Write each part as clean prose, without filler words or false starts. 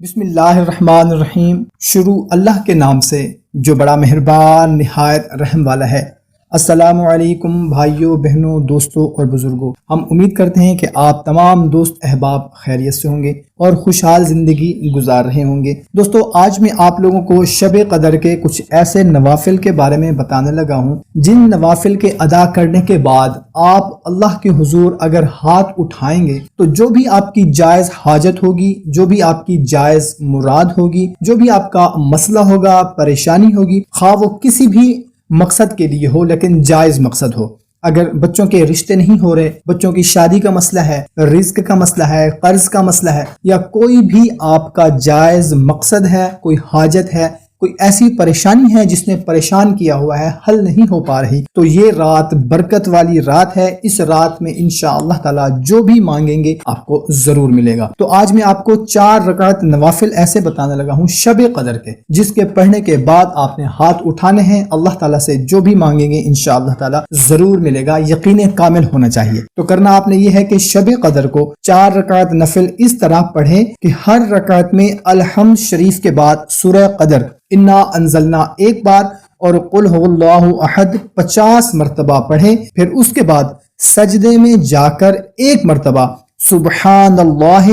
بسم اللہ الرحمن الرحیم۔ شروع اللہ کے نام سے جو بڑا مہربان نہایت رحم والا ہے۔ السلام علیکم بھائیوں، بہنوں، دوستوں اور بزرگوں۔ ہم امید کرتے ہیں کہ آپ تمام دوست احباب خیریت سے ہوں گے اور خوشحال زندگی گزار رہے ہوں گے۔ دوستو، آج میں آپ لوگوں کو شب قدر کے کچھ ایسے نوافل کے بارے میں بتانے لگا ہوں جن نوافل کے ادا کرنے کے بعد آپ اللہ کے حضور اگر ہاتھ اٹھائیں گے تو جو بھی آپ کی جائز حاجت ہوگی، جو بھی آپ کی جائز مراد ہوگی، جو بھی آپ کا مسئلہ ہوگا، پریشانی ہوگی، خواہ وہ کسی بھی مقصد کے لیے ہو لیکن جائز مقصد ہو۔ اگر بچوں کے رشتے نہیں ہو رہے، بچوں کی شادی کا مسئلہ ہے، رزق کا مسئلہ ہے، قرض کا مسئلہ ہے، یا کوئی بھی آپ کا جائز مقصد ہے، کوئی حاجت ہے، کوئی ایسی پریشانی ہے جس نے پریشان کیا ہوا ہے، حل نہیں ہو پا رہی، تو یہ رات برکت والی رات ہے۔ اس رات میں انشاءاللہ تعالی جو بھی مانگیں گے آپ کو ضرور ملے گا۔ تو آج میں آپ کو 4 رکعت نوافل ایسے بتانے لگا ہوں شب قدر کے، جس کے پڑھنے کے بعد آپ نے ہاتھ اٹھانے ہیں، اللہ تعالیٰ سے جو بھی مانگیں گے انشاءاللہ تعالی ضرور ملے گا، یقین کامل ہونا چاہیے۔ تو کرنا آپ نے یہ ہے کہ شب قدر کو 4 رکعت نفل اس طرح پڑھیں کہ ہر رکعت میں الحمد شریف کے بعد سورہ قدر، انا انزلنا ایک بار اور قل هو اللہ احد 50 مرتبہ پڑھیں۔ پھر اس کے بعد سجدے میں جا کر ایک مرتبہ سبحان اللہ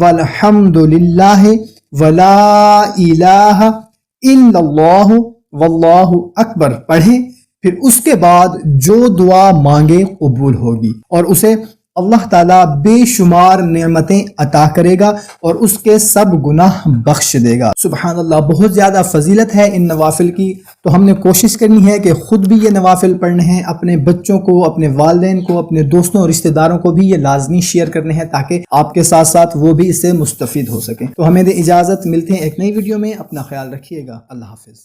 والحمد للہ ولا الہ الا اللہ واللہ اکبر پڑھیں۔ پھر اس کے بعد جو دعا مانگے قبول ہوگی اور اسے اللہ تعالیٰ بے شمار نعمتیں عطا کرے گا اور اس کے سب گناہ بخش دے گا۔ سبحان اللہ، بہت زیادہ فضیلت ہے ان نوافل کی، تو ہم نے کوشش کرنی ہے کہ خود بھی یہ نوافل پڑھنے ہیں، اپنے بچوں کو، اپنے والدین کو، اپنے دوستوں اور رشتہ داروں کو بھی یہ لازمی شیئر کرنے ہیں تاکہ آپ کے ساتھ ساتھ وہ بھی اس سے مستفید ہو سکیں۔ تو ہمیں دے اجازت، ملتے ہیں ایک نئی ویڈیو میں، اپنا خیال رکھیے گا، اللہ حافظ۔